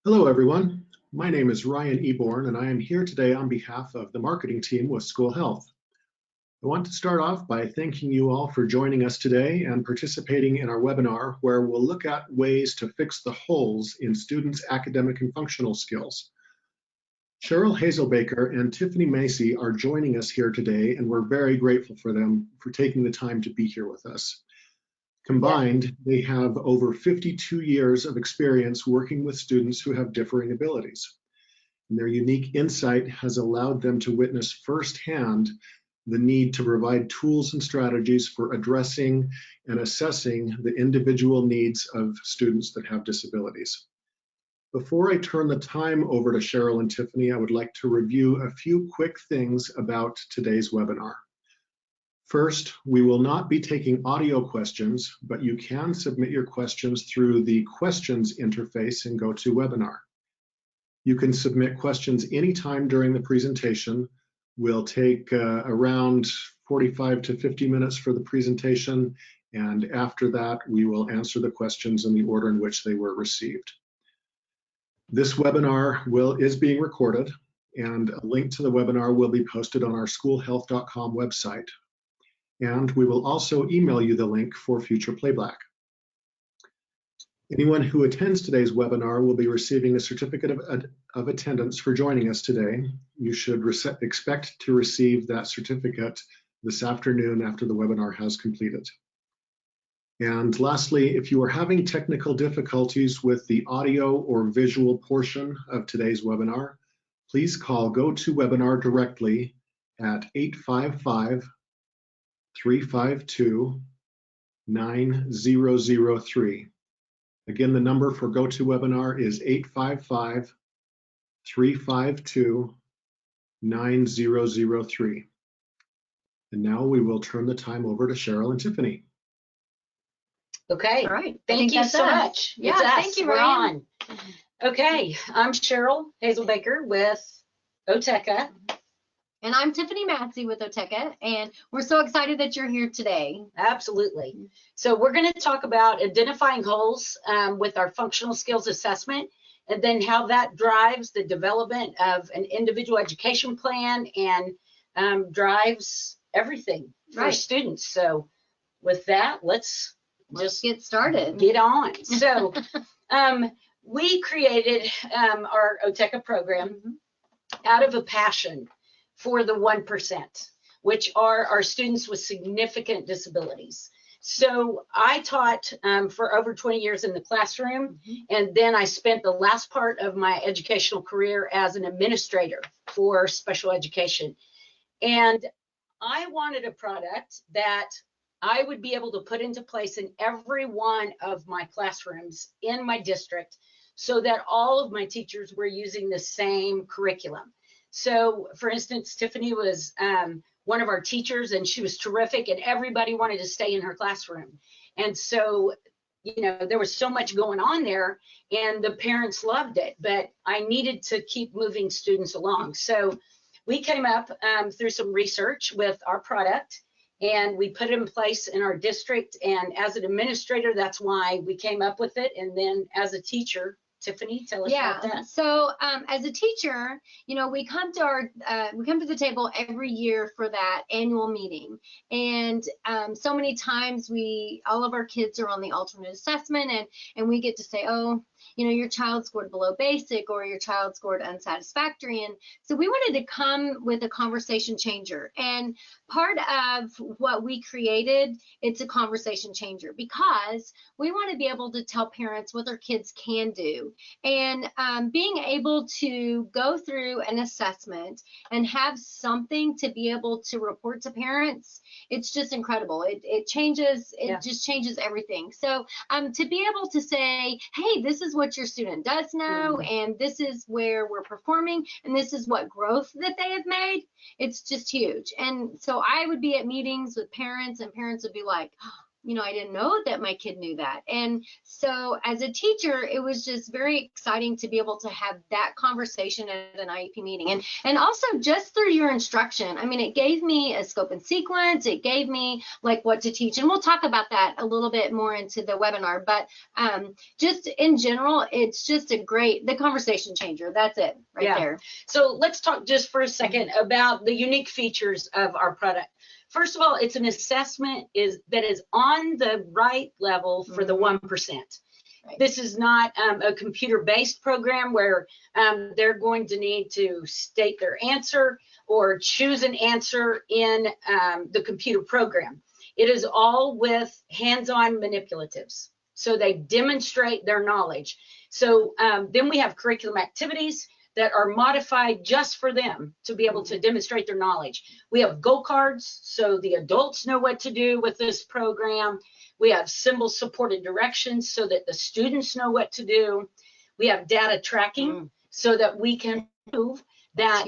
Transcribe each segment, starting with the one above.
Hello, everyone. My name is Ryan Eborn, and I am here today on behalf of the marketing team with School Health. I want to start off by thanking you all for joining us today and participating in our webinar, where we'll look at ways to fix the holes in students' academic and functional skills. Sheryl, Hazelbaker, and Tiffany Massie are joining us here today, and we're very grateful for them for taking the time to be here with us. Combined, they have over 52 years of experience working with students who have differing abilities. And their unique insight has allowed them to witness firsthand the need to provide tools and strategies for addressing and assessing the individual needs of students that have disabilities. Before I turn the time over to Sheryl and Tiffany, I would like to review a few quick things about today's webinar. First, we will not be taking audio questions, but you can submit your questions through the questions interface in GoToWebinar. You can submit questions anytime during the presentation. We'll take around 45 to 50 minutes for the presentation, and after that, we will answer the questions in the order in which they were received. This webinar is being recorded, and a link to the webinar will be posted on our schoolhealth.com website. And we will also email you the link for future playback. Anyone who attends today's webinar will be receiving a certificate of attendance for joining us today. You should expect to receive that certificate this afternoon after the webinar has completed. And lastly, if you are having technical difficulties with the audio or visual portion of today's webinar, please call GoToWebinar directly at 855-352-9003. Again, the number for GoToWebinar is 855-352-9003. And now we will turn the time over to Sheryl and Tiffany. Okay. All right. Thank you so much. Yeah, thank you, Ryan. Okay, I'm Sheryl Hazelbaker with OATECA. And I'm Tiffany Massie with OATECA, and we're so excited that you're here today. Absolutely. So we're going to talk about identifying holes with our functional skills assessment, and then how that drives the development of an individual education plan and drives everything for students. So with that, let's just get started. Get on. So we created our OATECA program out of a passion for the 1%, which are our students with significant disabilities. So I taught for over 20 years in the classroom, and then I spent the last part of my educational career as an administrator for special education. And I wanted a product that I would be able to put into place in every one of my classrooms in my district, so that all of my teachers were using the same curriculum. So, for instance, Tiffany was one of our teachers, and she was terrific, and everybody wanted to stay in her classroom. And so, you know, there was so much going on there, and the parents loved it, but I needed to keep moving students along. So we came up through some research with our product, and we put it in place in our district. And as an administrator, that's why we came up with it. And then as a teacher, Tiffany, tell us about that. So as a teacher, you know, we come to the table every year for that annual meeting, and so many times all of our kids are on the alternate assessment, and we get to say, oh, you know, your child scored below basic, or your child scored unsatisfactory. And so we wanted to come with a conversation changer. And part of what we created, it's a conversation changer, because we want to be able to tell parents what their kids can do. And being able to go through an assessment and have something to be able to report to parents, it's just incredible. It changes, just changes everything. So to be able to say, hey, this is what your student does know, and this is where we're performing, and this is what growth that they have made, it's just huge. And so I would be at meetings with parents, and parents would be like, I didn't know that my kid knew that. And so as a teacher, it was just very exciting to be able to have that conversation at an IEP meeting. And also just through your instruction, I mean, it gave me a scope and sequence. It gave me like what to teach. And we'll talk about that a little bit more into the webinar. But just in general, it's just the conversation changer. That's it right there. So let's talk just for a second about the unique features of our product. First of all, it's an assessment that is on the right level for the 1%. Right. This is not a computer-based program where they're going to need to state their answer or choose an answer in the computer program. It is all with hands-on manipulatives. So they demonstrate their knowledge. So then we have curriculum activities that are modified just for them to be able to demonstrate their knowledge. We have goal cards, so the adults know what to do with this program. We have symbol supported directions so that the students know what to do. We have data tracking so that we can prove that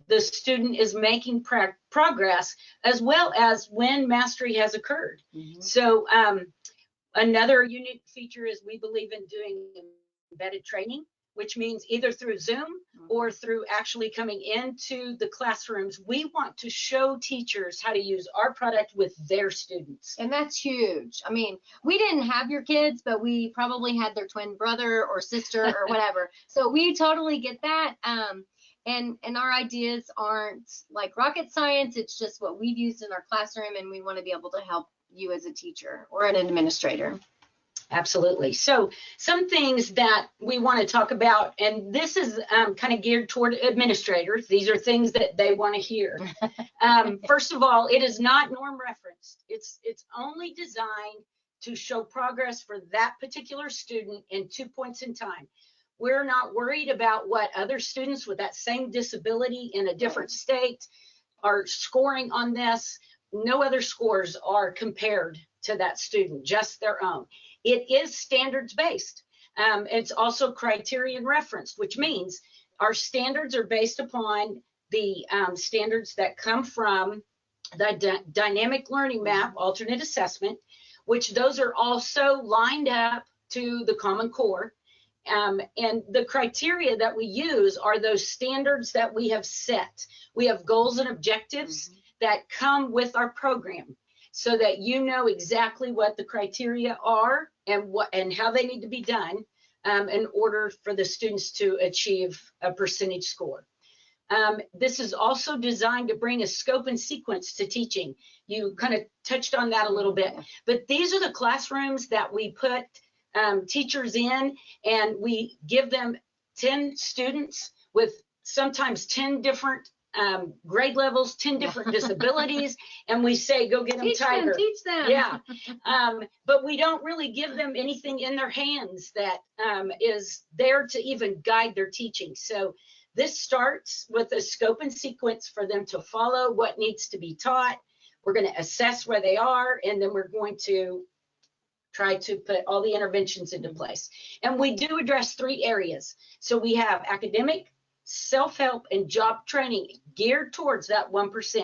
the student is making progress, as well as when mastery has occurred. So another unique feature is we believe in doing embedded training, which means either through Zoom or through actually coming into the classrooms. We want to show teachers how to use our product with their students. And that's huge. I mean, we didn't have your kids, but we probably had their twin brother or sister or whatever. So we totally get that. And our ideas aren't like rocket science. It's just what we've used in our classroom, and we want to be able to help you as a teacher or an administrator. Absolutely. So some things that we want to talk about, and this is kind of geared toward administrators. These are things that they want to hear. First of all, it is not norm referenced. It's only designed to show progress for that particular student in 2 points in time. We're not worried about what other students with that same disability in a different state are scoring on this. No other scores are compared to that student, just their own. It is standards based. It's also criterion referenced, which means our standards are based upon the standards that come from the dynamic learning map, alternate assessment, which those are also lined up to the Common Core. And the criteria that we use are those standards that we have set. We have goals and objectives that come with our program, so that you know exactly what the criteria are and how they need to be done in order for the students to achieve a percentage score. This is also designed to bring a scope and sequence to teaching. You kind of touched on that a little bit, but these are the classrooms that we put teachers in, and we give them 10 students with sometimes 10 different grade levels, 10 different disabilities, and we say, go get them, Tiger. Teach them. Yeah. But we don't really give them anything in their hands that is there to even guide their teaching. So this starts with a scope and sequence for them to follow what needs to be taught. We're going to assess where they are, and then we're going to try to put all the interventions into place. And we do address 3 areas. So we have academic, self-help, and job training geared towards that 1%.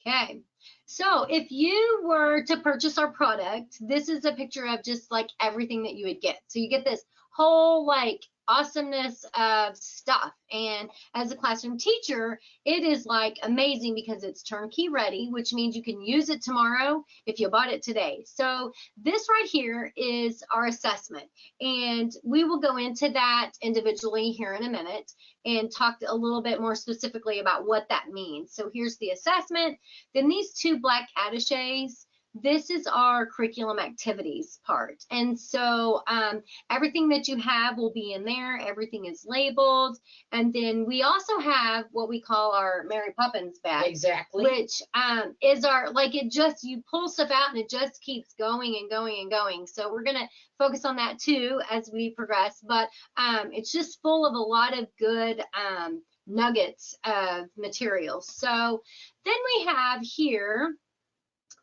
Okay. So if you were to purchase our product, this is a picture of just like everything that you would get. So you get this whole like awesomeness of stuff. And as a classroom teacher, it is like amazing because it's turnkey ready, which means you can use it tomorrow if you bought it today. So this right here is our assessment, and we will go into that individually here in a minute and talk a little bit more specifically about what that means. So here's the assessment. Then these 2 black attaches, this is our curriculum activities part. And so everything that you have will be in there. Everything is labeled. And then we also have what we call our Mary Poppins bag. Exactly. Which is our, like, it just, you pull stuff out and it just keeps going and going and going. So we're going to focus on that too as we progress. But it's just full of a lot of good nuggets of materials. So then we have here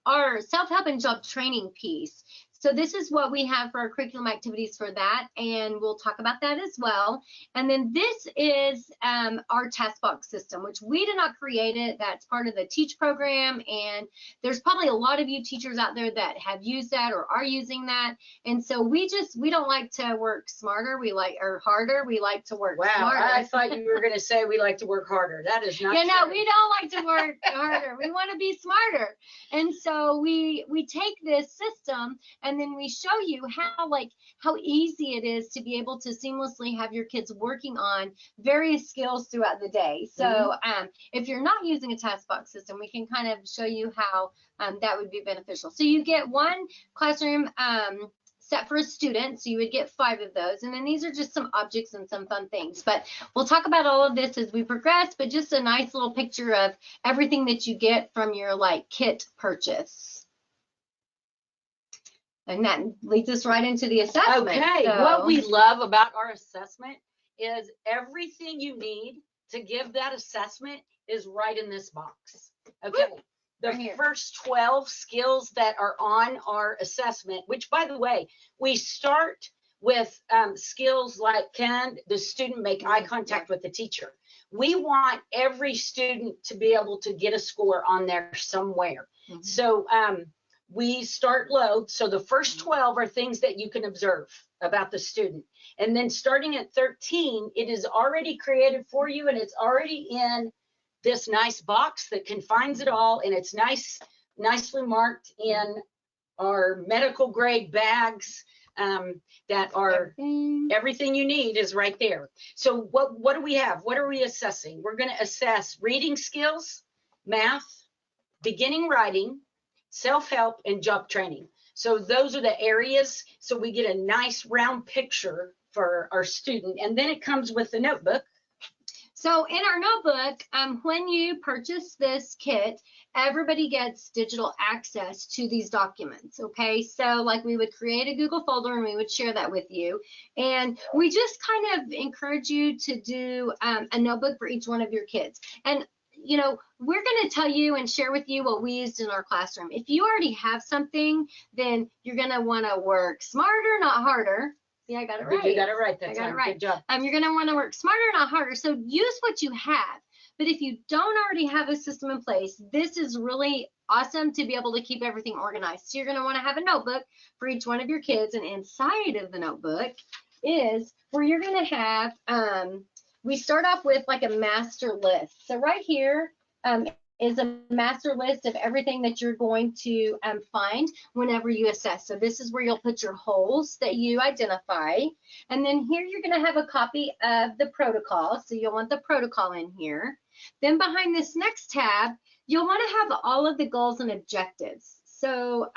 our self-help and job training piece. So this is what we have for our curriculum activities for that, and we'll talk about that as well. And then this is our task box system, which we did not create it. That's part of the Teach program, and there's probably a lot of you teachers out there that have used that or are using that. And so we don't like to work smarter, or harder. We like to work smarter. I thought you were going to say we like to work harder. That is not true. No, we don't like to work harder. We want to be smarter. And so we take this system and then we show you how easy it is to be able to seamlessly have your kids working on various skills throughout the day. So if you're not using a task box system, we can kind of show you how that would be beneficial. So you get one classroom set for a student, so you would get 5 of those, and then these are just some objects and some fun things. But we'll talk about all of this as we progress, but just a nice little picture of everything that you get from your kit purchase. And that leads us right into the assessment. Okay, so what we love about our assessment is everything you need to give that assessment is right in this box. Okay. The first 12 skills that are on our assessment, which, by the way, we start with skills like, can the student make eye contact with the teacher? We want every student to be able to get a score on there somewhere. So we start low. So the first 12 are things that you can observe about the student. And then starting at 13, it is already created for you, and it's already in this nice box that confines it all, and it's nicely marked in our medical grade bags that are everything you need is right there. So what do we have? What are we assessing? We're going to assess reading skills, math, beginning writing, self-help, and job training. So those are the areas, so we get a nice round picture for our student, and then it comes with the notebook. So in our notebook, when you purchase this kit, everybody gets digital access to these documents, okay? So we would create a Google folder and we would share that with you. And we just kind of encourage you to do a notebook for each one of your kids. And we're going to tell you and share with you what we used in our classroom. If you already have something, then you're going to want to work smarter, not harder. Yeah, I got it right. You got it right. That's right. Good job. You're going to want to work smarter, not harder. So use what you have. But if you don't already have a system in place, this is really awesome to be able to keep everything organized. So you're going to want to have a notebook for each one of your kids. And inside of the notebook is where you're going to have, we start off with a master list. So right here is a master list of everything that you're going to find whenever you assess. So this is where you'll put your holes that you identify. And then here you're going to have a copy of the protocol. So you'll want the protocol in here. Then behind this next tab, you'll want to have all of the goals and objectives. So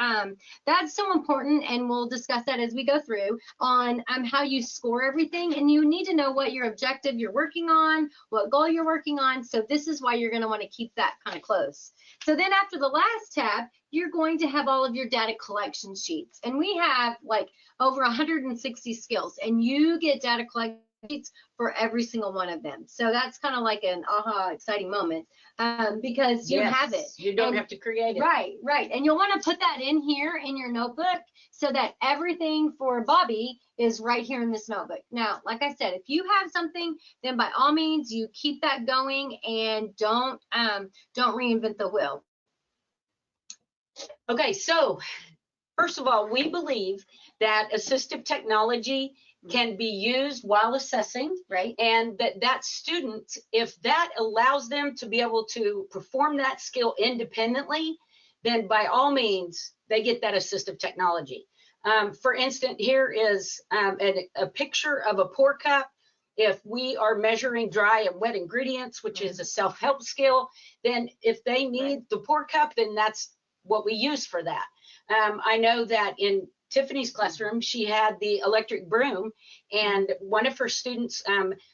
that's so important, and we'll discuss that as we go through on how you score everything. And you need to know what your objective you're working on, what goal you're working on. So this is why you're going to want to keep that kind of close. So then after the last tab, you're going to have all of your data collection sheets. And we have over 160 skills, and you get data collection sheets for every single one of them. So that's kind of like an aha, exciting moment because you have it. You don't have to create it. Right. And you'll want to put that in here in your notebook so that everything for Bobby is right here in this notebook. Now, like I said, if you have something, then by all means, you keep that going and don't reinvent the wheel. Okay, so first of all, we believe that assistive technology can be used while assessing, right? And that student, if that allows them to be able to perform that skill independently, then by all means, they get that assistive technology. For instance, here is a picture of a pour cup. If we are measuring dry and wet ingredients, which is a self-help skill, then if they need the pour cup, then that's what we use for that. I know that in Tiffany's classroom, she had the electric broom, and one of her students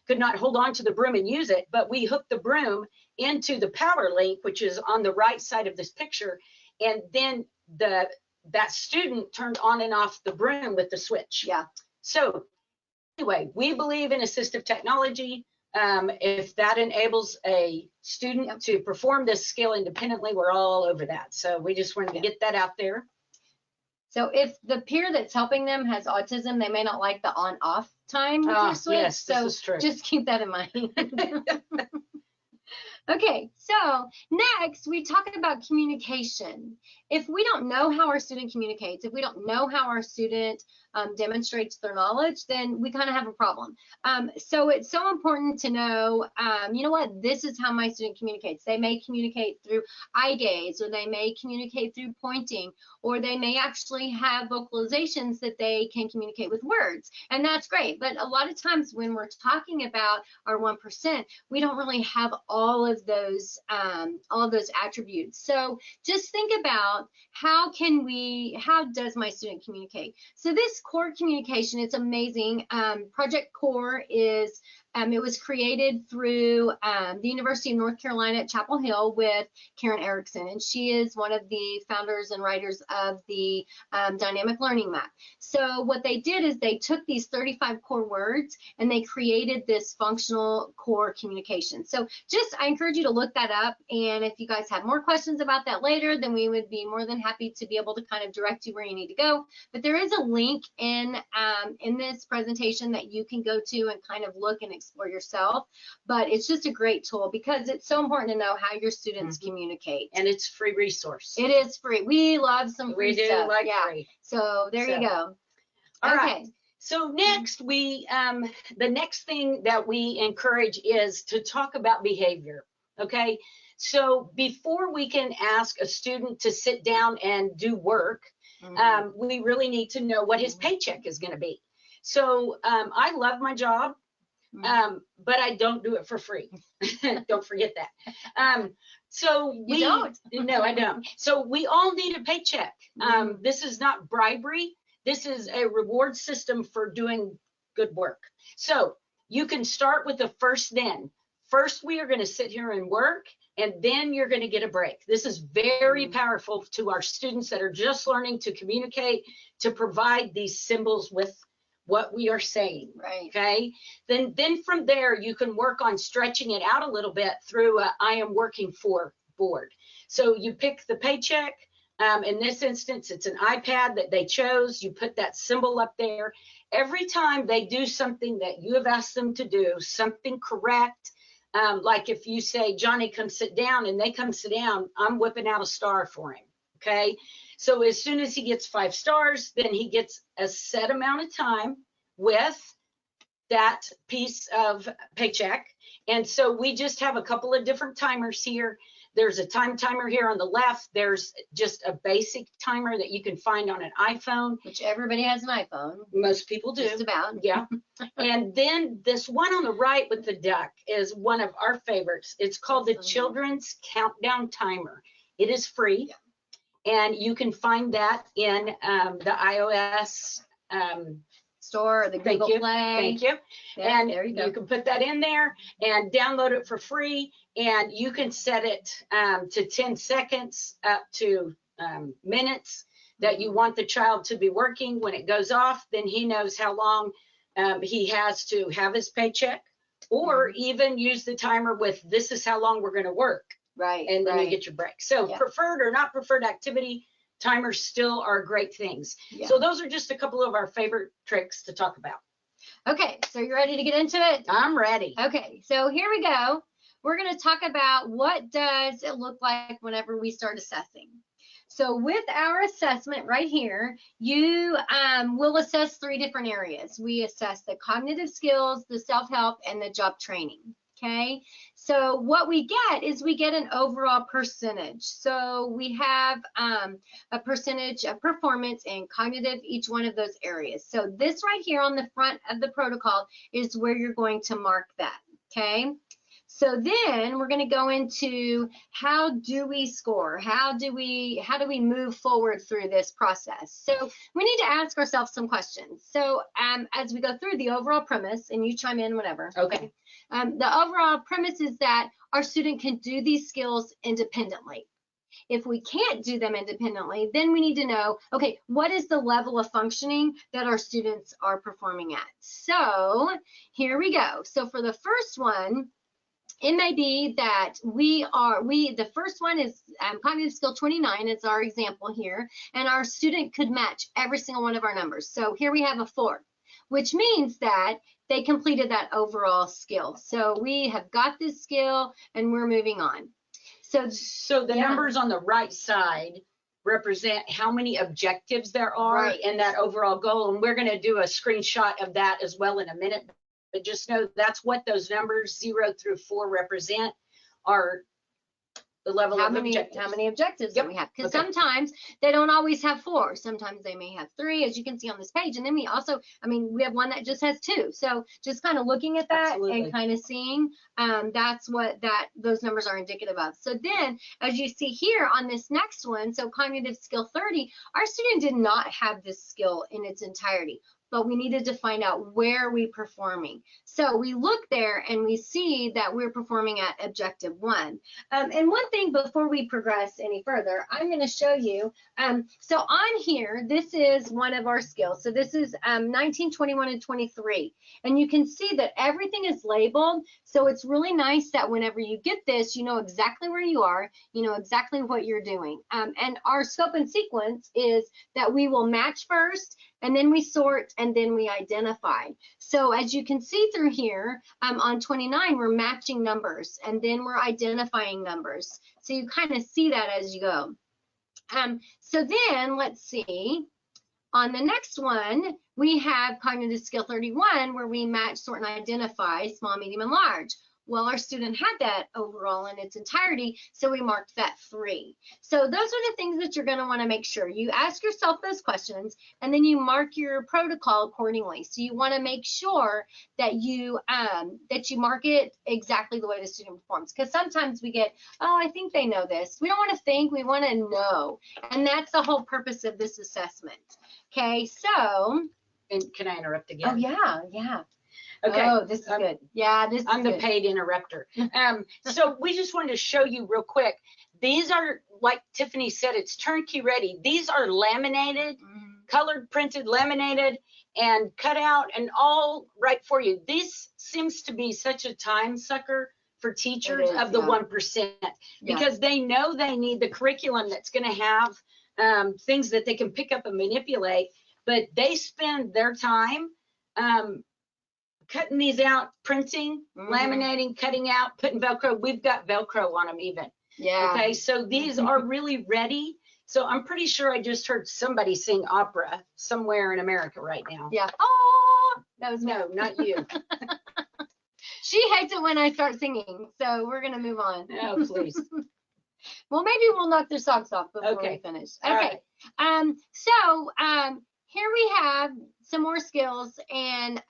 could not hold on to the broom and use it, but we hooked the broom into the power link, which is on the right side of this picture, and then that student turned on and off the broom with the switch. Yeah. So anyway, we believe in assistive technology. If that enables a student to perform this skill independently, we're all over that. So we just wanted to get that out there. So if the peer that's helping them has autism, they may not like the on-off time with your switch. Yes, so this is true. just keep that in mind. Okay, so next we talk about communication. If we don't know how our student communicates, if we don't know how our student demonstrates their knowledge, then we kind of have a problem. So it's so important to know, you know what, this is how my student communicates. They may communicate through eye gaze, or they may communicate through pointing, or they may actually have vocalizations that they can communicate with words, and that's great. But a lot of times when we're talking about our 1%, we don't really have all of those attributes. So just think about how does my student communicate? So this core communication, it's amazing. Project Core is it was created through the University of North Carolina at Chapel Hill with Karen Erickson, and she is one of the founders and writers of the Dynamic Learning Map. So what they did is they took these 35 core words and they created this functional core communication. So I encourage you to look that up, and if you guys have more questions about that later, then we would be more than happy to be able to kind of direct you where you need to go. But there is a link in this presentation that you can go to and kind of look and explore yourself. But it's just a great tool because it's so important to know how your students communicate. And it's free resource. It is free. We love some free stuff. We do like free. So there you go. All right. So next the next thing that we encourage is to talk about behavior. Okay. So before we can ask a student to sit down and do work, we really need to know what his paycheck is going to be. So I love my job, but I don't do it for free. Don't forget that. So we don't. No, I don't. So we all need a paycheck. This is not bribery. This is a reward system for doing good work. So you can start with the first then. First, we are going to sit here and work, and then you're going to get a break. This is very powerful to our students that are just learning to communicate, to provide these symbols with what we are saying. Right. Okay. Then from there, you can work on stretching it out a little bit through a I am working for board. So you pick the paycheck. In this instance, it's an iPad that they chose. You put that symbol up there. Every time they do something that you have asked them to do, something correct, like if you say, Johnny, come sit down, and they come sit down, I'm whipping out a star for him. Okay. So as soon as he gets 5 stars, then he gets a set amount of time with that piece of paycheck. And so we just have a couple of different timers here. There's a time timer here on the left. There's just a basic timer that you can find on an iPhone. Which everybody has an iPhone. Most people do. Just about. Yeah. And then this one on the right with the duck is one of our favorites. It's called the Children's Countdown Timer. It is free. And you can find that in the iOS store, or the Google Play. Thank you. Yeah, and there you go. You can put that in there and download it for free. And you can set it to 10 seconds up to minutes that you want the child to be working. When it goes off, then he knows how long he has to have his paycheck, or even use the timer with this is how long we're going to work. Right. And then you get your break. So preferred or not preferred activity, timers still are great things. Yeah. So those are just a couple of our favorite tricks to talk about. Okay, so you ready to get into it? I'm ready. Okay, so here we go. We're going to talk about what does it look like whenever we start assessing. So with our assessment right here, you will assess 3 different areas. We assess the cognitive skills, the self-help, and the job training. Okay, so what we get is we get an overall percentage. So we have a percentage of performance in cognitive, each one of those areas. So this right here on the front of the protocol is where you're going to mark that. Okay, so then we're going to go into how do we score? How do we move forward through this process? So we need to ask ourselves some questions. So as we go through the overall premise, and you chime in whenever. Okay. The overall premise is that our student can do these skills independently. If we can't do them independently, then we need to know, okay, what is the level of functioning that our students are performing at? So here we go. So for the first one, it may be that the first one is cognitive skill 29. It's our example here, and our student could match every single one of our numbers. So here we have a 4, which means that they completed that overall skill. So we have got this skill and we're moving on. So the numbers on the right side represent how many objectives there are in that overall goal. And we're going to do a screenshot of that as well in a minute. But just know that's what those numbers 0 through 4 represent, are the level of objectives. How many objectives that we have. Because sometimes they don't always have 4. Sometimes they may have 3, as you can see on this page. And then we also, we have one that just has 2. So just kind of looking at that and kind of seeing, that's what those numbers are indicative of. So then, as you see here on this next one, so cognitive skill 30, our student did not have this skill in its entirety, but we needed to find out where we're performing. So we look there and we see that we're performing at objective 1. And one thing before we progress any further, I'm going to show you. So on here, this is one of our skills. So this is 19, 21, and 23. And you can see that everything is labeled. So it's really nice that whenever you get this, you know exactly where you are, you know exactly what you're doing. And our scope and sequence is that we will match first, and then we sort, and then we identify. So as you can see through here, on 29, we're matching numbers, and then we're identifying numbers. So you kind of see that as you go. So then let's see. On the next one, we have cognitive skill 31, where we match, sort, and identify small, medium, and large. Well, our student had that overall in its entirety, so we marked that 3. So those are the things that you're going to want to make sure. You ask yourself those questions, and then you mark your protocol accordingly. So you want to make sure that you mark it exactly the way the student performs. Because sometimes we get, oh, I think they know this. We don't want to think, we want to know. And that's the whole purpose of this assessment. Okay, so. And can I interrupt again? Oh, yeah. Okay. Oh, this is good. Yeah, this is I'm the paid interrupter. So we just wanted to show you real quick. These are, like Tiffany said, it's turnkey ready. These are laminated, colored, printed, laminated, and cut out, and all right for you. This seems to be such a time sucker for teachers of the 1%, because they know they need the curriculum that's going to have things that they can pick up and manipulate, but they spend their time cutting these out, printing, laminating, cutting out, putting Velcro. We've got Velcro on them even. Yeah. Okay, so these are really ready. So I'm pretty sure I just heard somebody sing opera somewhere in America right now. Yeah. Oh, that was no, not you. She hates it when I start singing, so we're gonna move on. Oh, please. Well, maybe we'll knock their socks off before we finish. Okay. Right. So here we have some more skills, and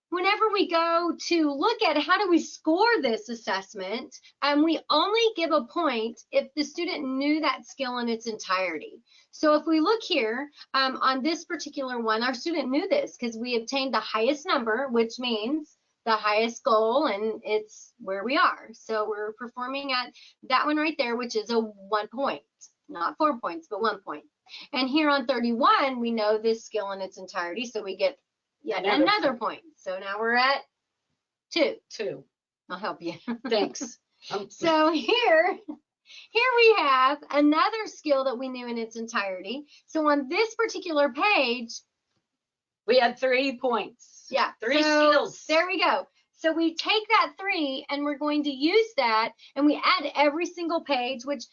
whenever we go to look at how do we score this assessment, we only give a point if the student knew that skill in its entirety. So if we look here on this particular one, our student knew this because we obtained the highest number, which means the highest goal, and it's where we are. So we're performing at that one right there, which is a 1 point, not 4 points, but 1 point. And here on 31, we know this skill in its entirety, so we get yet another point. So now we're at 2. I'll help you. Thanks. So here we have another skill that we knew in its entirety. So on this particular page, we had 3 points. Yeah. 3 skills. There we go. So we take that 3 and we're going to use that, and we add every single page, which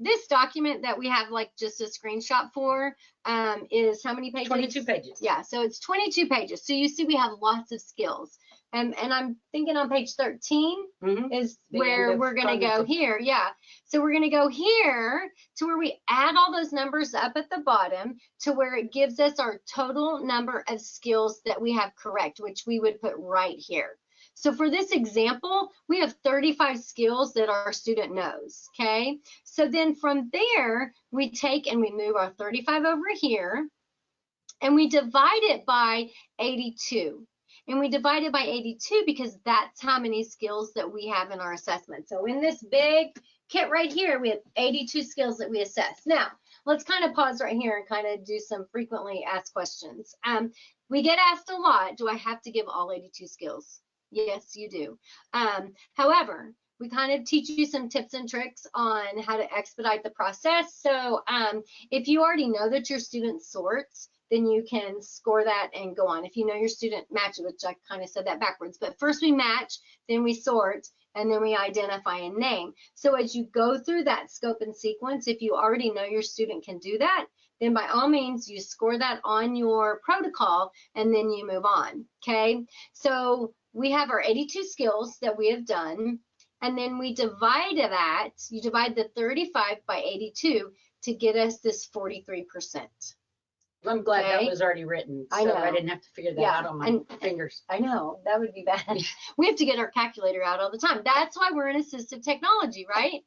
this document that we have like just a screenshot for is how many pages? 22 pages. Yeah, so it's 22 pages. So you see we have lots of skills. And I'm thinking on page 13 is where we're going to go here. Yeah, so we're going to go here to where we add all those numbers up at the bottom to where it gives us our total number of skills that we have correct, which we would put right here. So for this example, we have 35 skills that our student knows, okay? So then from there, we take and we move our 35 over here, and we divide it by 82. And we divide it by 82 because that's how many skills that we have in our assessment. So in this big kit right here, we have 82 skills that we assess. Now, let's kind of pause right here and kind of do some frequently asked questions. We get asked a lot, do I have to give all 82 skills? Yes, you do. However, we kind of teach you some tips and tricks on how to expedite the process. So if you already know that your student sorts, then you can score that and go on. If you know your student matches, which I kind of said that backwards, but first we match, then we sort, and then we identify and name. So as you go through that scope and sequence, if you already know your student can do that, then by all means, you score that on your protocol, and then you move on, okay? So we have our 82 skills that we have done, and then we divide that, you divide the 35 by 82 to get us this 43%. I'm glad that was already written, so I know. I didn't have to figure that out on my fingers. I know, that would be bad. We have to get our calculator out all the time. That's why we're in assistive technology, right?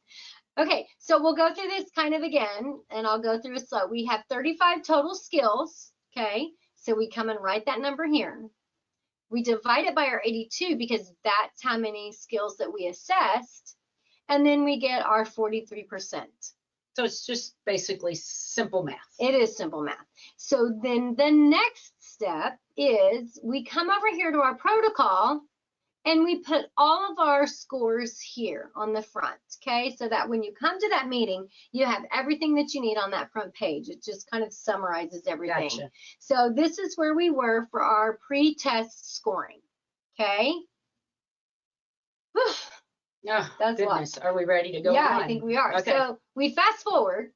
Okay, so we'll go through this kind of again, and I'll go through it slow. We have 35 total skills, okay? So we come and write that number here. We divide it by our 82 because that's how many skills that we assessed, and then we get our 43%. So it's just basically simple math. It is simple math. So then the next step is we come over here to our protocol and we put all of our scores here on the front, okay? So that when you come to that meeting, you have everything that you need on that front page. It just kind of summarizes everything. Gotcha. So this is where we were for our pre-test scoring, okay? Whew. Oh, That's goodness. Are we ready to go yeah, on? I think we are. Okay. So we fast forward,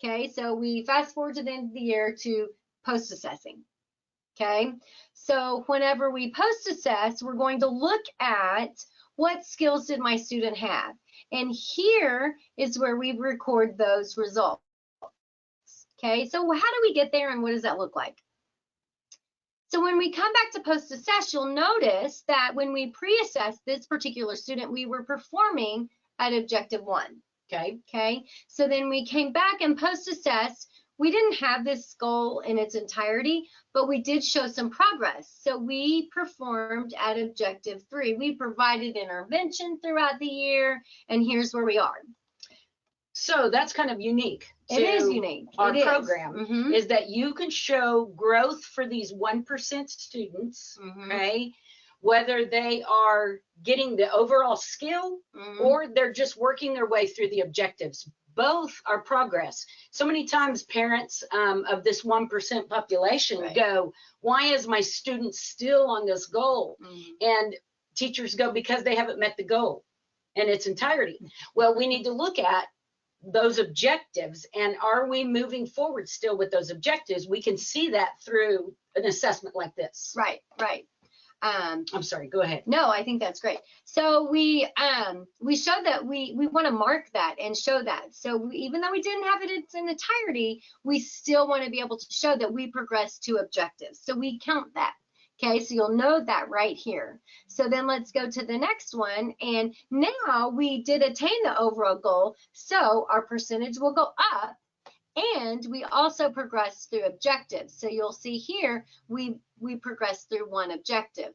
okay? So we fast forward to the end of the year to post-assessing, okay? So whenever we post-assess, we're going to look at what skills did my student have? And here is where we record those results, okay? So how do we get there and what does that look like? So when we come back to post-assess, you'll notice that when we pre-assessed this particular student, we were performing at objective 1. Okay. So then we came back and post-assessed. We didn't have this goal in its entirety, but we did show some progress. So we performed at objective 3. We provided intervention throughout the year, and here's where we are. So that's kind of unique. It is unique. Our it program is that you can show growth for these 1% students, okay? Whether they are getting the overall skill or they're just working their way through the objectives. Both are progress. So many times parents of this 1% population go, why is my student still on this goal? And teachers go, because they haven't met the goal in its entirety. Well, we need to look at those objectives, and are we moving forward still with those objectives? We can see that through an assessment like this. Right. I'm sorry, go ahead. No, I think that's great. So we showed that we want to mark that and show that. So even though we didn't have it in its entirety, we still want to be able to show that we progressed to objectives. So we count that. Okay, so you'll know that right here. So then let's go to the next one. And now we did attain the overall goal. So our percentage will go up. And we also progressed through objectives. So you'll see here, we progressed through one objective.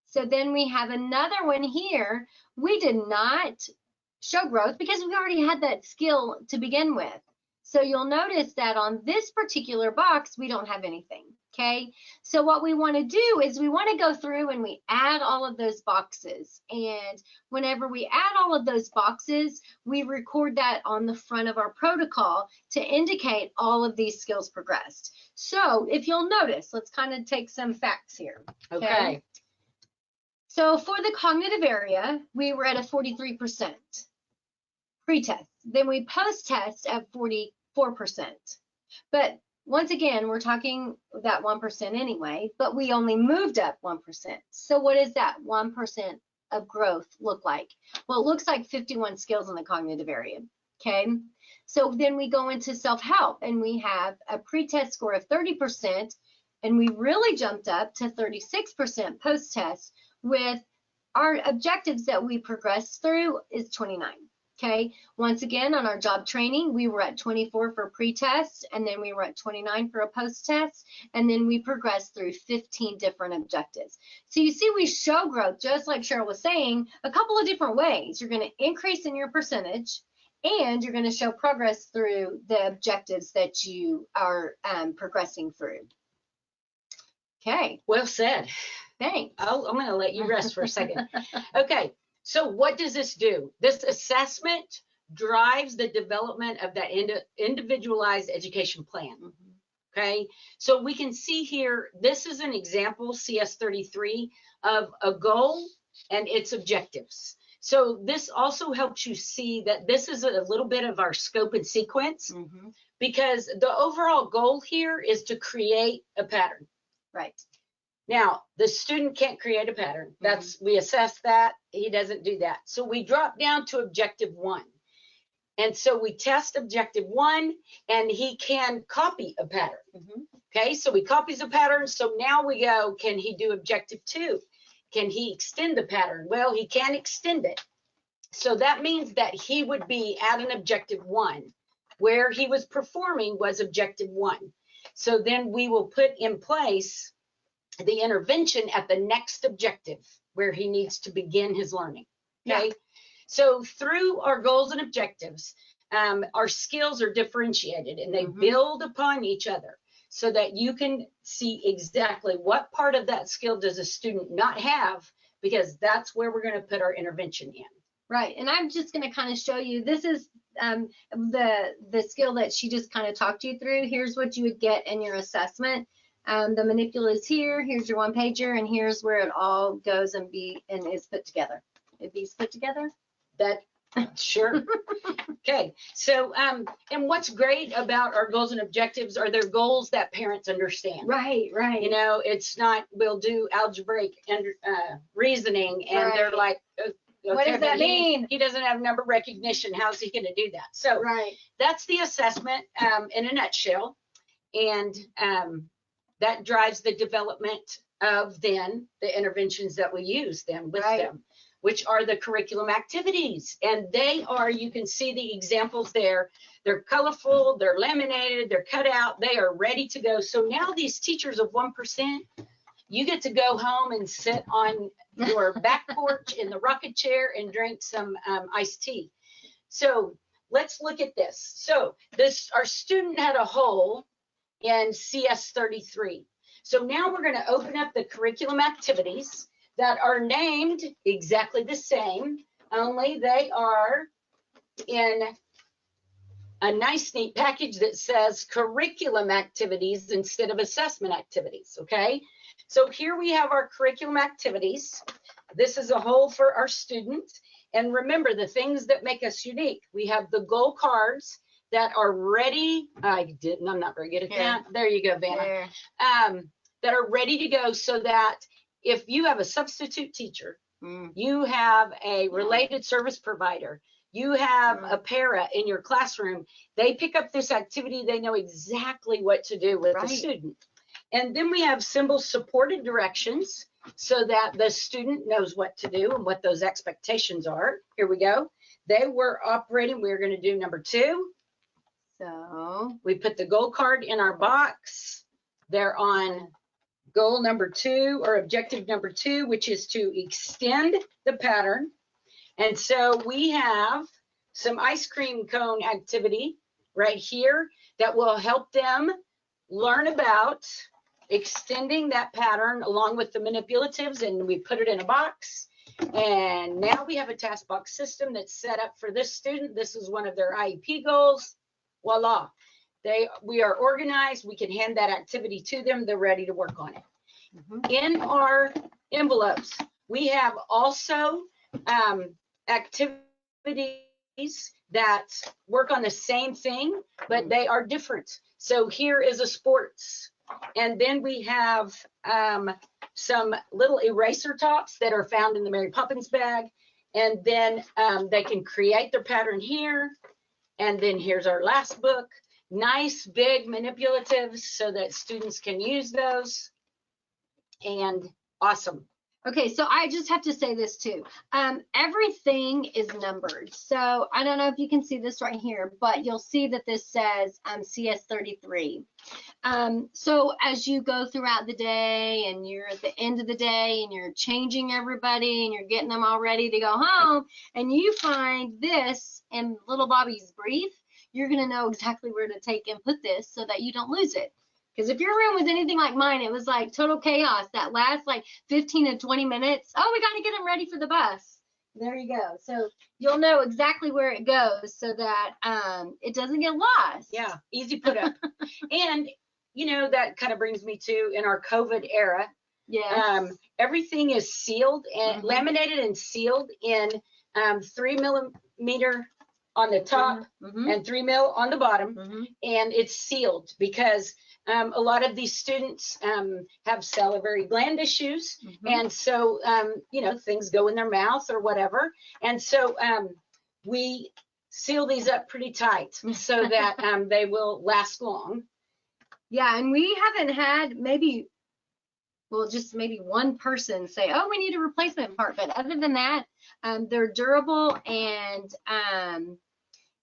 So then we have another one here. We did not show growth because we already had that skill to begin with. So you'll notice that on this particular box, we don't have anything, okay? So what we want to do is we want to go through and we add all of those boxes. And whenever we add all of those boxes, we record that on the front of our protocol to indicate all of these skills progressed. So if you'll notice, let's kind of take some facts here. Okay. So for the cognitive area, we were at a 43% pre-test. Then we post-test at 44%. But once again, we're talking that 1% anyway, but we only moved up 1%. So what does that 1% of growth look like? Well, it looks like 51 skills in the cognitive area, okay? So then we go into self-help and we have a pre-test score of 30%, and we really jumped up to 36% post-test with our objectives that we progressed through is 29. Okay, once again, on our job training, we were at 24 for pre-test, and then we were at 29 for a post-test, and then we progressed through 15 different objectives. So you see, we show growth, just like Sheryl was saying, a couple of different ways. You're going to increase in your percentage, and you're going to show progress through the objectives that you are progressing through. Okay. Well said. Thanks. Oh, I'm going to let you rest for a second. Okay, so what does this do? This assessment drives the development of that individualized education plan. Okay, so we can see here, this is an example, CS33, of a goal and its objectives. So this also helps you see that this is a little bit of our scope and sequence, because the overall goal here is to create a pattern. Right. Now, the student can't create a pattern. We assess that. He doesn't do that. So we drop down to objective 1. And so we test objective 1, and he can copy a pattern. Okay, so he copies a pattern. So now we go, can he do objective 2? Can he extend the pattern? Well, he can extend it. So that means that he would be at an objective 1. Where he was performing was objective 1. So then we will put in place the intervention at the next objective where he needs to begin his learning. Okay. Yeah. So through our goals and objectives, our skills are differentiated and they build upon each other so that you can see exactly what part of that skill does a student not have, because that's where we're going to put our intervention in. Right. And I'm just going to kind of show you, this is the skill that she just kind of talked you through. Here's what you would get in your assessment. The manipulatives here, here's your one pager, and here's where it all goes and is put together. It be put together? That, sure. Okay, so and what's great about our goals and objectives are they're goals that parents understand. Right, right. You know, it's not, we'll do algebraic and reasoning, and they're like, okay, what does that mean? He doesn't have number recognition. How's he going to do that? So that's the assessment in a nutshell, and that drives the development of then the interventions that we use then with them, which are the curriculum activities. And they are, you can see the examples there. They're colorful, they're laminated, they're cut out, they are ready to go. So now these teachers of 1%, you get to go home and sit on your back porch in the rocket chair and drink some iced tea. So let's look at this. So our student had a hole in CS33. So now we're going to open up the curriculum activities that are named exactly the same, only they are in a nice neat package that says curriculum activities instead of assessment activities, okay? So here we have our curriculum activities. This is a whole for our students. And remember the things that make us unique. We have the goal cards that are ready. I'm not very good at that. There you go, Vanna. That are ready to go so that if you have a substitute teacher, you have a related service provider, you have a para in your classroom, they pick up this activity, they know exactly what to do with the student. And then we have symbol supported directions so that the student knows what to do and what those expectations are. Here we go. They were operating, we're going to do number 2. So we put the goal card in our box. They're on goal number 2 or objective number 2, which is to extend the pattern. And so we have some ice cream cone activity right here that will help them learn about extending that pattern along with the manipulatives, and we put it in a box. And now we have a task box system that's set up for this student. This is one of their IEP goals. Voila. We are organized. We can hand that activity to them. They're ready to work on it. In our envelopes, we have also activities that work on the same thing, but they are different. So here is a sports. And then we have some little eraser tops that are found in the Mary Poppins bag. And then they can create their pattern here. And then here's our last book. Nice big manipulatives so that students can use those. And awesome. Okay, so I just have to say this too. Everything is numbered. So I don't know if you can see this right here, but you'll see that this says CS33. So as you go throughout the day and you're at the end of the day and you're changing everybody and you're getting them all ready to go home and you find this in little Bobby's brief, you're going to know exactly where to take and put this so that you don't lose it. Because if your room was anything like mine, it was like total chaos. That last like 15 to 20 minutes, oh, we got to get them ready for the bus. There you go. So you'll know exactly where it goes so that it doesn't get lost. Yeah, easy put up. And, you know, that kind of brings me to in our COVID era, everything is sealed and laminated and sealed in 3 millimeter on the top and 3 mil on the bottom, and it's sealed because a lot of these students have salivary gland issues, and so you know, things go in their mouth or whatever, and so we seal these up pretty tight so that they will last long. Yeah, and we haven't had maybe one person say, oh, we need a replacement part, but other than that, they're durable, and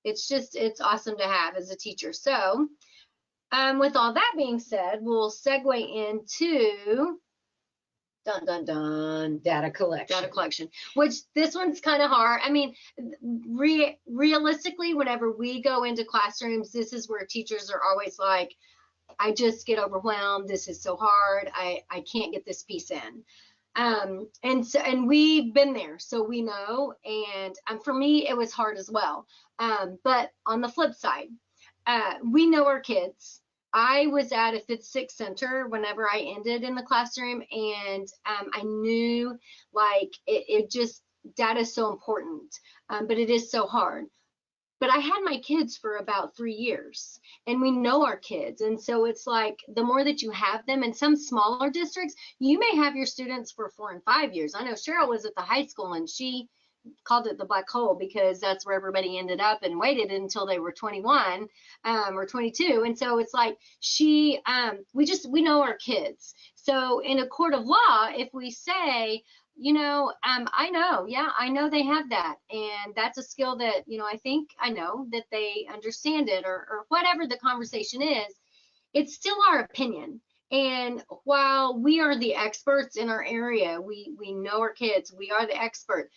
it's awesome to have as a teacher. So with all that being said, we'll segue into data collection, which this one's kind of hard. I mean, realistically, whenever we go into classrooms, this is where teachers are always like, I just get overwhelmed. This is so hard. I can't get this piece in. And we've been there, so we know. And for me, it was hard as well. But on the flip side, we know our kids. I was at a 5th, 6th center whenever I ended in the classroom, and I knew like it just, data is so important, but it is so hard. But I had my kids for about 3 years, and we know our kids. And so it's like the more that you have them, in some smaller districts, you may have your students for 4 and 5 years. I know Sheryl was at the high school, and she called it the black hole because that's where everybody ended up and waited until they were 21 or 22. And so it's like we know our kids. So in a court of law, if we say, you know, I know they have that, and that's a skill that, you know, I think I know that they understand it, or whatever the conversation is, it's still our opinion. And while we are the experts in our area, we know our kids, we are the expert,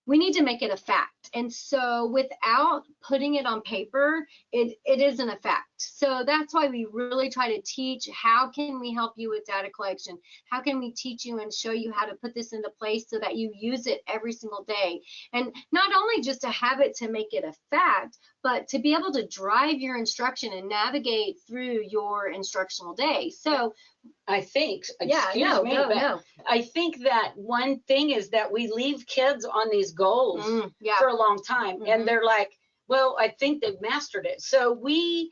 we need to make it a fact. And so without putting it on paper, it isn't a fact. So that's why we really try to teach, how can we help you with data collection? How can we teach you and show you how to put this into place so that you use it every single day? And not only just to have it to make it a fact, but to be able to drive your instruction and navigate through your instructional day. So I think, I think that one thing is that we leave kids on these goals for a long time, and they're like, well, I think they've mastered it. So we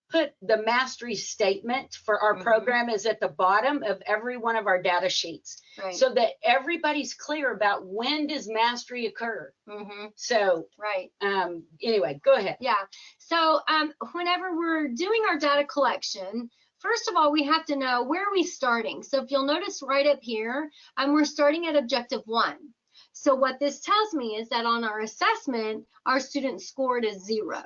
put the mastery statement for our program is at the bottom of every one of our data sheets, so that everybody's clear about when does mastery occur. So anyway, go ahead. Yeah, so whenever we're doing our data collection, first of all, we have to know, where are we starting? So if you'll notice right up here, we're starting at objective 1. So what this tells me is that on our assessment, our students scored a 0.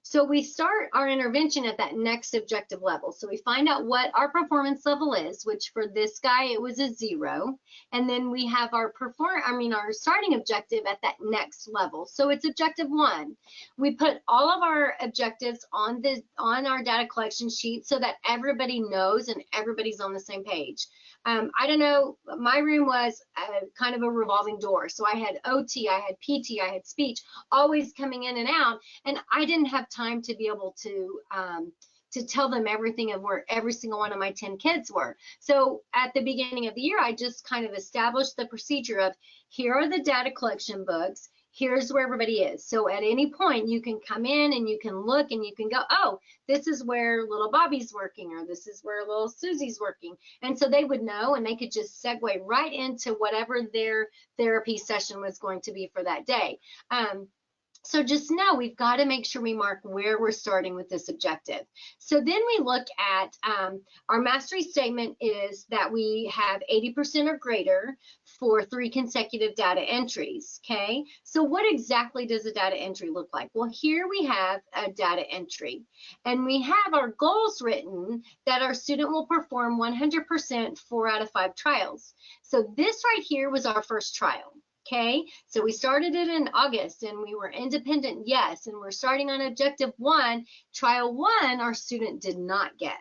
So we start our intervention at that next objective level. So we find out what our performance level is, which for this guy, it was a 0. And then we have our starting objective at that next level. So it's objective 1. We put all of our objectives on our data collection sheet so that everybody knows and everybody's on the same page. I don't know, my room was kind of a revolving door. So I had OT, I had PT, I had speech, always coming in and out. And I didn't have time to be able to tell them everything of where every single one of my 10 kids were. So at the beginning of the year, I just kind of established the procedure of, here are the data collection books. Here's where everybody is. So at any point, you can come in and you can look and you can go, oh, this is where little Bobby's working, or this is where little Susie's working. And so they would know, and they could just segue right into whatever their therapy session was going to be for that day. So just know we've got to make sure we mark where we're starting with this objective. So then we look at our mastery statement is that we have 80% or greater for 3 consecutive data entries, okay? So what exactly does a data entry look like? Well, here we have a data entry, and we have our goals written that our student will perform 100% 4 out of 5 trials. So this right here was our first trial. Okay, so we started it in August and we were independent, yes, and we're starting on objective 1. Trial 1, our student did not get.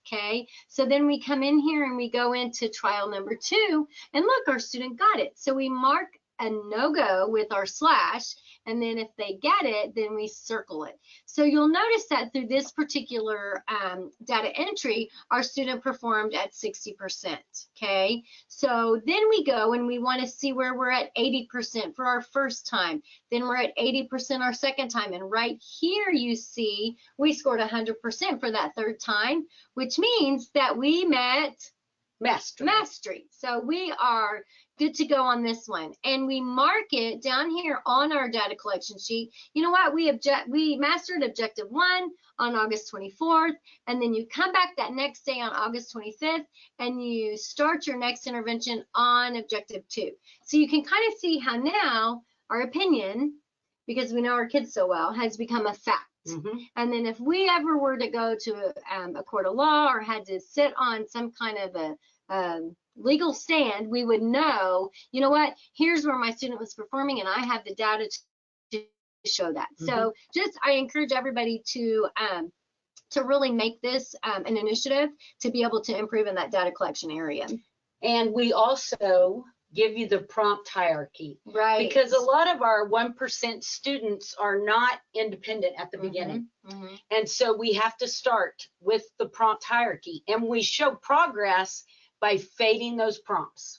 Okay, so then we come in here and we go into trial number 2, and look, our student got it. So we mark a no-go with our slash, and then if they get it, then we circle it. So you'll notice that through this particular data entry, our student performed at 60%. Okay, so then we go and we want to see where we're at 80% for our first time. Then we're at 80% our second time, and right here you see we scored 100% for that third time, which means that we met mastery. So we are good to go on this one, and we mark it down here on our data collection sheet. You know what? We mastered objective 1 on August 24th, and then you come back that next day on August 25th, and you start your next intervention on objective 2. So you can kind of see how now our opinion, because we know our kids so well, has become a fact. And then if we ever were to go to a court of law or had to sit on some kind of a legal stand, we would know, you know what, here's where my student was performing, and I have the data to show that. So just, I encourage everybody to really make this an initiative to be able to improve in that data collection area. And we also give you the prompt hierarchy. Right. Because a lot of our 1% students are not independent at the beginning. And so we have to start with the prompt hierarchy, and we show progress by fading those prompts.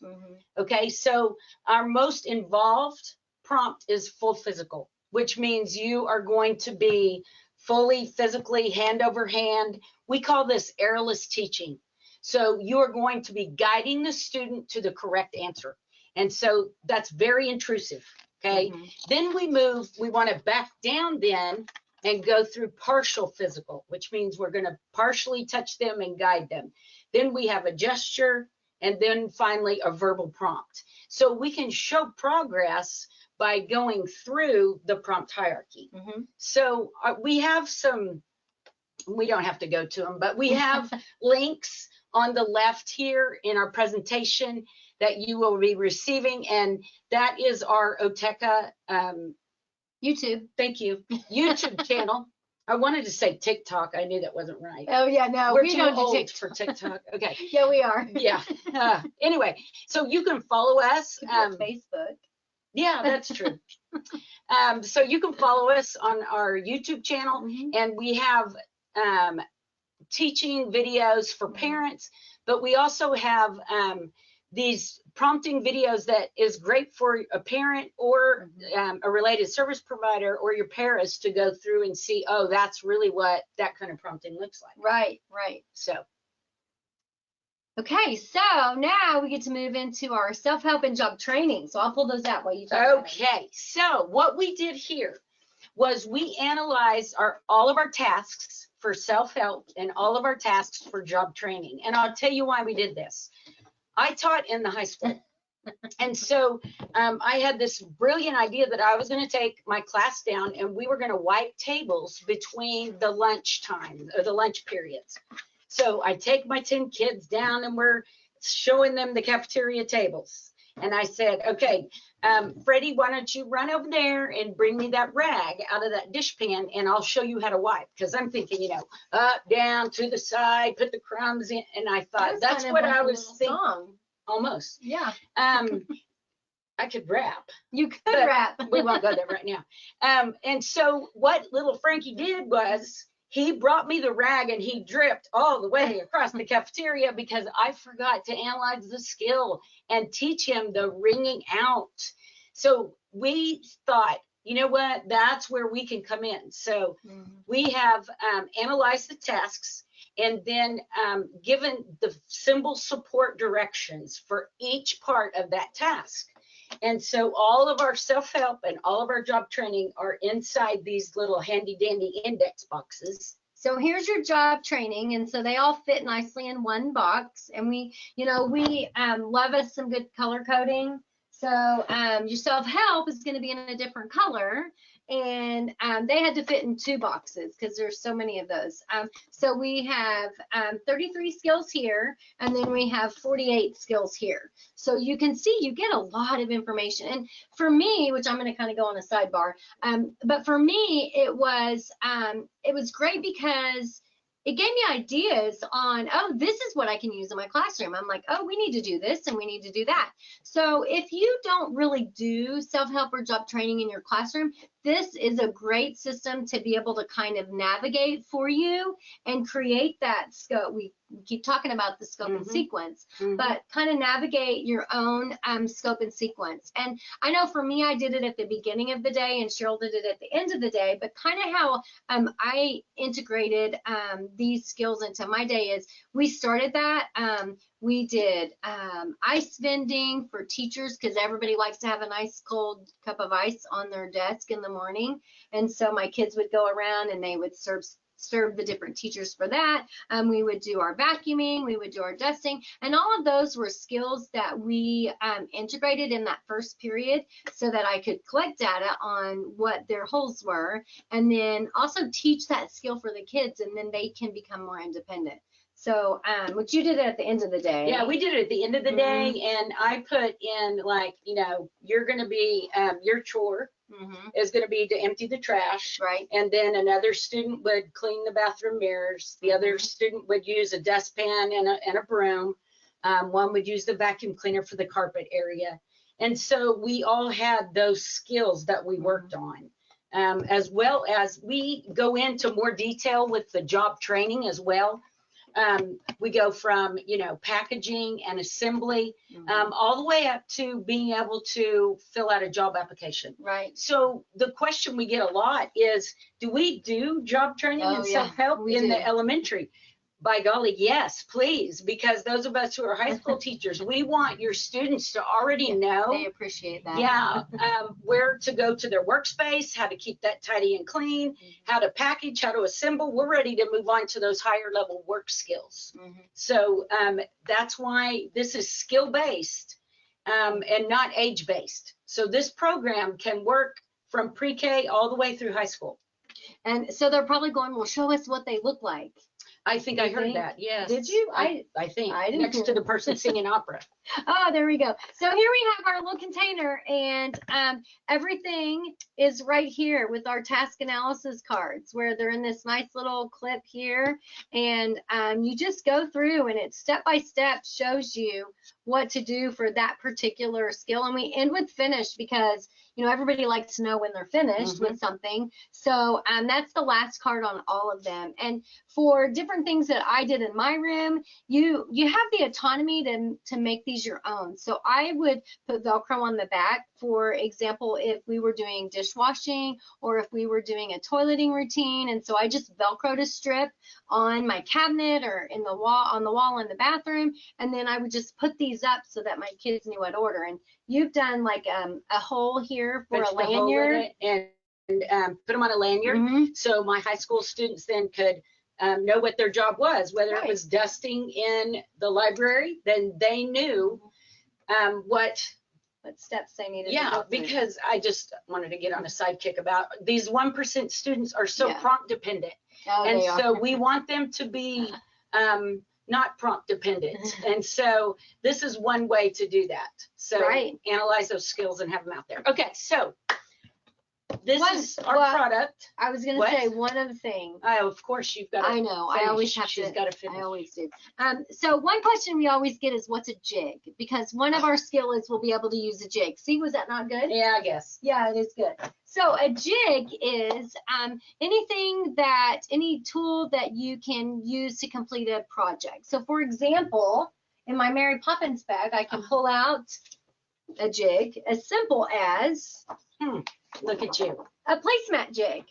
Okay, so our most involved prompt is full physical, which means you are going to be fully physically hand over hand. We call this errorless teaching. So you are going to be guiding the student to the correct answer. And so that's very intrusive, okay? Then we want to back down then and go through partial physical, which means we're going to partially touch them and guide them. Then we have a gesture, and then finally a verbal prompt. So we can show progress by going through the prompt hierarchy. So we have some, we don't have to go to them, but we have links on the left here in our presentation that you will be receiving, and that is our OATECA YouTube. Thank you. YouTube channel. I wanted to say TikTok. I knew that wasn't right. Oh yeah, no, We're we too don't do old TikTok. for TikTok. Okay. Yeah, we are. Yeah. Anyway, so you can follow us. Facebook. Yeah, that's true. So you can follow us on our YouTube channel, and we have teaching videos for parents, but we also have these prompting videos that is great for a parent or a related service provider or your parents to go through and see, oh, that's really what that kind of prompting looks like. Right, right. So. Okay, so now we get to move into our self-help and job training. So I'll pull those out while you talk. Okay, so what we did here was we analyzed all of our tasks for self-help and all of our tasks for job training. And I'll tell you why we did this. I taught in the high school. And so I had this brilliant idea that I was going to take my class down and we were going to wipe tables between the lunch time or the lunch periods. So I take my 10 kids down and we're showing them the cafeteria tables. And I said, okay, Freddie, why don't you run over there and bring me that rag out of that dish pan and I'll show you how to wipe. Because I'm thinking, you know, up, down, to the side, put the crumbs in. And I thought, that's what I was thinking. Almost. Yeah. I could rap. You could rap. We won't go there right now. And so what little Frankie did was he brought me the rag and he dripped all the way across the cafeteria because I forgot to analyze the skill and teach him the ringing out. So we thought, you know what, that's where we can come in. So we have analyzed the tasks and then given the symbol support directions for each part of that task. And so all of our self-help and all of our job training are inside these little handy dandy index boxes. So here's your job training, and so they all fit nicely in one box. And we, you know, we love us some good color coding. So your self-help is going to be in a different color, and they had to fit in 2 boxes because there's so many of those. So we have 33 skills here, and then we have 48 skills here. So you can see you get a lot of information. And for me, which I'm going to kind of go on a sidebar, but for me it was great because it gave me ideas on, oh, this is what I can use in my classroom. I'm like, oh, we need to do this and we need to do that. So if you don't really do self-help or job training in your classroom, this is a great system to be able to kind of navigate for you and create that scope. We keep talking about the scope and sequence, but kind of navigate your own scope and sequence. And I know for me, I did it at the beginning of the day and Sheryl did it at the end of the day, but kind of how I integrated these skills into my day is we started that. We did ice vending for teachers because everybody likes to have a nice cold cup of ice on their desk in the morning. And so my kids would go around and they would serve the different teachers for that. We would do our vacuuming, we would do our dusting, and all of those were skills that we integrated in that first period so that I could collect data on what their holes were and then also teach that skill for the kids, and then they can become more independent. So, which you did at the end of the day. Yeah, we did it at the end of the day, and I put in, like, you know, you're going to be, your chore is going to be to empty the trash. Right. And then another student would clean the bathroom mirrors. The other student would use a dustpan and a broom. One would use the vacuum cleaner for the carpet area. And so we all had those skills that we worked on. As well as we go into more detail with the job training as well. We go from, you know, packaging and assembly, all the way up to being able to fill out a job application. Right. So the question we get a lot is, do we do job training and self-help in the elementary? By golly, yes, please, because those of us who are high school teachers, we want your students to already know. They appreciate that. Yeah, where to go to their workspace, how to keep that tidy and clean, how to package, how to assemble. We're ready to move on to those higher level work skills. So that's why this is skill-based and not age-based. So this program can work from pre-K all the way through high school. And so they're probably going, well, show us what they look like. I think I heard that. Yes. Did you? I think I didn't next to the person singing opera. Oh, there we go. So here we have our little container, and everything is right here with our task analysis cards, where they're in this nice little clip here, and you just go through, and it step by step shows you what to do for that particular skill. And we end with finish because, you know, everybody likes to know when they're finished with something. So that's the last card on all of them. And for different things that I did in my room, you have the autonomy to make these your own. So I would put Velcro on the back, for example, if we were doing dishwashing or if we were doing a toileting routine. And so I just Velcroed a strip on my cabinet or in the wall, on the wall in the bathroom, and then I would just put these up so that my kids knew what order. And you've done like a hole here for a lanyard and put them on a lanyard, so my high school students then could know what their job was, whether it was dusting in the library, then they knew what steps they needed. Yeah, because I just wanted to get on a sidekick about these 1% students are so prompt dependent. Oh, and so we want them to be not prompt dependent. And so this is one way to do that. So analyze those skills and have them out there. Okay, so this is our product. I was going to say one other thing. Oh, of course, you've got to I know. finish. I always have She's to. got to finish. I always do. So one question we always get is, what's a jig? Because one of our skill is we'll be able to use a jig. See, was that not good? Yeah, I guess. Yeah, it is good. So a jig is any tool that you can use to complete a project. So for example, in my Mary Poppins bag, I can pull out a jig as simple as look at you. A placemat jig.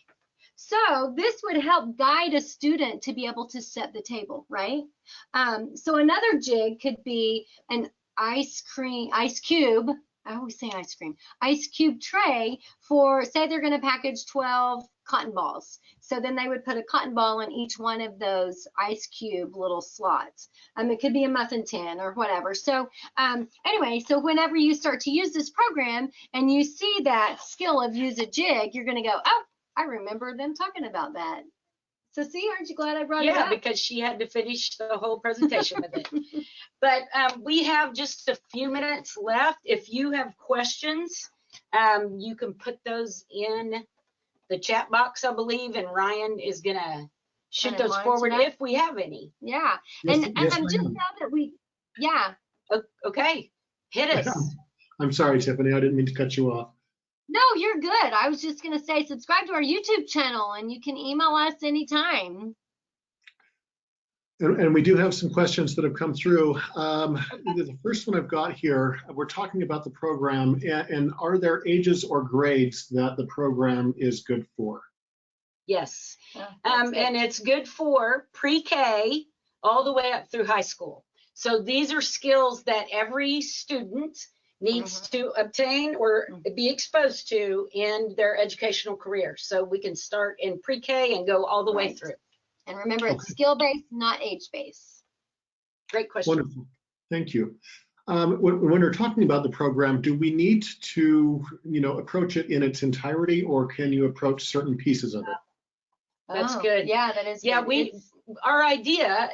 So this would help guide a student to be able to set the table, right? So another jig could be an ice cube. I always say ice cream. Ice cube tray for, say they're going to package 12 cotton balls. So then they would put a cotton ball in each one of those ice cube little slots. It could be a muffin tin or whatever. So anyway, so whenever you start to use this program and you see that skill of use a jig, you're going to go, oh, I remember them talking about that. So see, aren't you glad I brought it up? Yeah, because she had to finish the whole presentation with it. But we have just a few minutes left. If you have questions, you can put those in the chat box, I believe, and Ryan is going to shoot those forward if we have any. Yeah. Yes, and yes, I'm just now that we, yeah. Okay, hit us. I'm sorry, Tiffany, I didn't mean to cut you off. No, you're good. I was just going to say subscribe to our YouTube channel and you can email us anytime. And we do have some questions that have come through. The first one I've got here, we're talking about the program, and are there ages or grades that the program is good for? Yes, and it's good for pre-K all the way up through high school. So these are skills that every student needs to obtain or be exposed to in their educational career. So we can start in pre-K and go all the way through. And remember, it's skill-based, not age-based. Great question. Wonderful. Thank you. When we're talking about the program, do we need to, approach it in its entirety, or can you approach certain pieces of it? That's good. Yeah, that is good. Our idea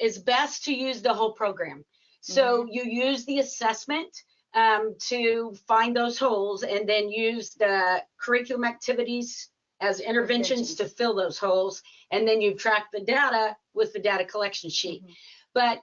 is best to use the whole program. So you use the assessment to find those holes, and then use the curriculum activities as interventions to fill those holes, and then you track the data with the data collection sheet. But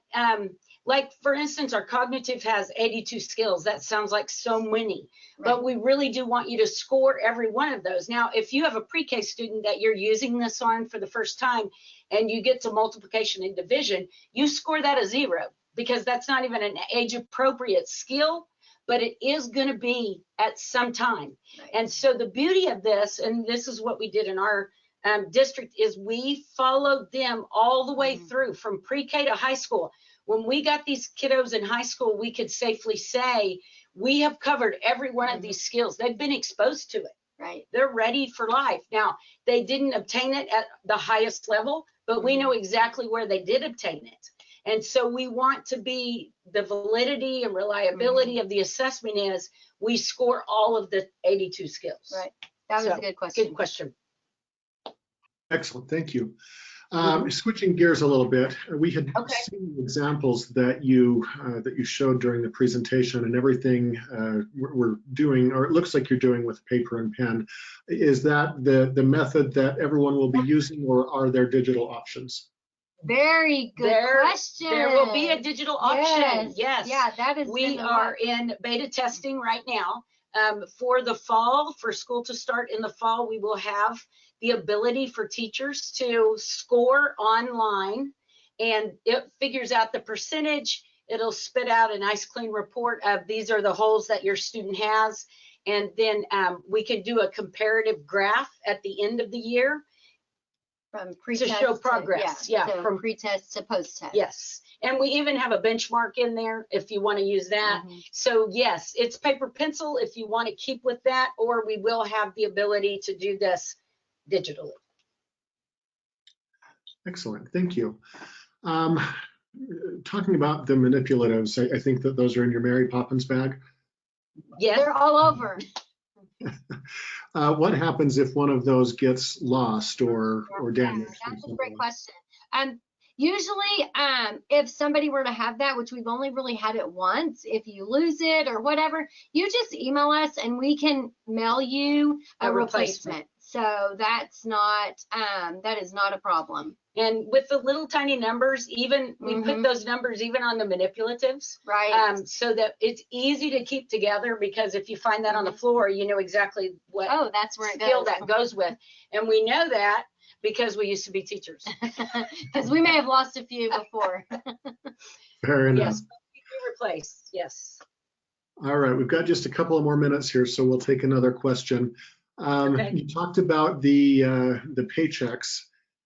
like, for instance, our cognitive has 82 skills. That sounds like so many, but we really do want you to score every one of those. Now, if you have a pre-K student that you're using this on for the first time and you get to multiplication and division, you score that a 0, because that's not even an age-appropriate skill, but it is going to be at some time. And so the beauty of this, and this is what we did in our district, is we followed them all the way through from pre-K to high school. When we got these kiddos in high school, we could safely say we have covered every one of these skills. They've been exposed to it. They're ready for life. Now, they didn't obtain it at the highest level, but we know exactly where they did obtain it. And so we want to be, the validity and reliability of the assessment is we score all of the 82 skills. That was a good question. Good question. Excellent, thank you. Switching gears a little bit, we had seen examples that you showed during the presentation, and everything we're doing, or it looks like you're doing, with paper and pen. Is that the method that everyone will be using, or are there digital options? Very good question. There will be a digital option. Yes. Yeah, that is. We are in beta testing right now. For the fall, for school to start in the fall, we will have the ability for teachers to score online, and it figures out the percentage. It'll spit out a nice clean report of these are the holes that your student has. And then we can do a comparative graph at the end of the year. From pre-test to show progress. So from pre-test to post-test. Yes. And we even have a benchmark in there if you want to use that. So yes, it's paper pencil if you want to keep with that, or we will have the ability to do this digitally. Excellent, thank you. Talking about the manipulatives, I think that those are in your Mary Poppins bag. Yes. They're all over. What happens if one of those gets lost or damaged? That's a great question. Usually, if somebody were to have that, which we've only really had it once, if you lose it or whatever, you just email us and we can mail you a replacement. So that's not, that is not a problem. And with the little tiny numbers, even we put those numbers even on the manipulatives, so that it's easy to keep together, because if you find that on the floor, you know exactly what that's where it skill goes. that goes with. And we know that because we used to be teachers. Because we may have lost a few before. Fair enough. Yes, replace. Yes. All right, we've got just a couple of more minutes here, so we'll take another question. You talked about the paychecks.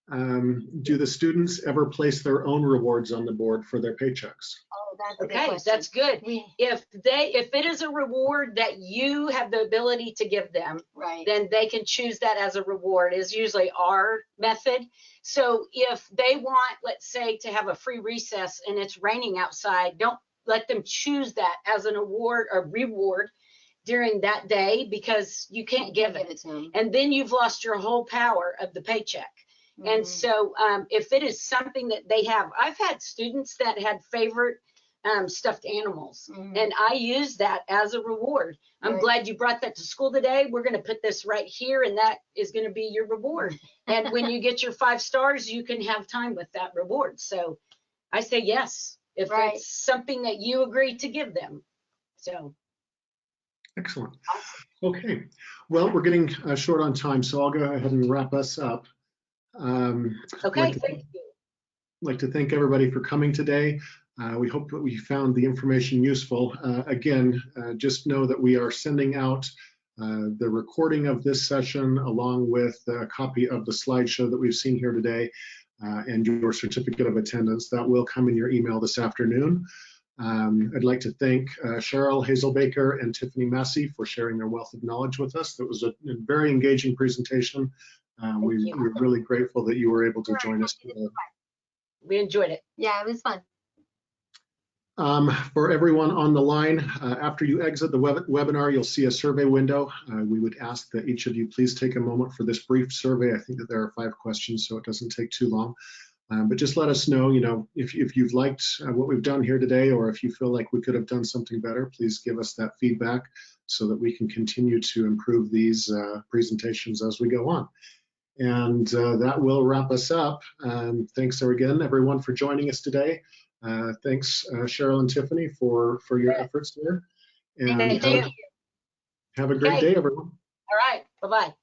Do the students ever place their own rewards on the board for their paychecks? that's a good Okay, question. that's good. We- If it is a reward that you have the ability to give them, Right. then they can choose that as a reward, is usually our method. So if they want, let's say, to have a free recess and it's raining outside, don't let them choose that as an award or reward during that day, because you can't give Give it. it to them. And then you've lost your whole power of the paycheck. And so if it is something that they have, I've had students that had favorite stuffed animals, and I use that as a reward. I'm Right. glad you brought that to school today. We're going to put this right here, and that is going to be your reward. And when you get your 5 stars, you can have time with that reward. So I say yes, if Right. it's something that you agree to give them. So Excellent. awesome. Okay. Well, we're getting short on time, so I'll go ahead and wrap us up. Okay, thank you. I'd like to thank everybody for coming today. We hope that we found the information useful. Again, just know that we are sending out the recording of this session along with a copy of the slideshow that we've seen here today and your certificate of attendance. That will come in your email this afternoon. I'd like to thank Sheryl, Hazelbaker, and Tiffany Massie for sharing their wealth of knowledge with us. That was a very engaging presentation. We're really grateful that you were able to join us today. We enjoyed it. Yeah, it was fun. For everyone on the line, after you exit the webinar, you'll see a survey window. We would ask that each of you please take a moment for this brief survey. I think that there are 5 questions, so it doesn't take too long. But just let us know, if you've liked what we've done here today, or if you feel like we could have done something better, please give us that feedback so that we can continue to improve these presentations as we go on. And that will wrap us up. Thanks again, everyone, for joining us today. Thanks, Sheryl and Tiffany, for your efforts here. And Thank you. have a great day, everyone. All right. Bye-bye.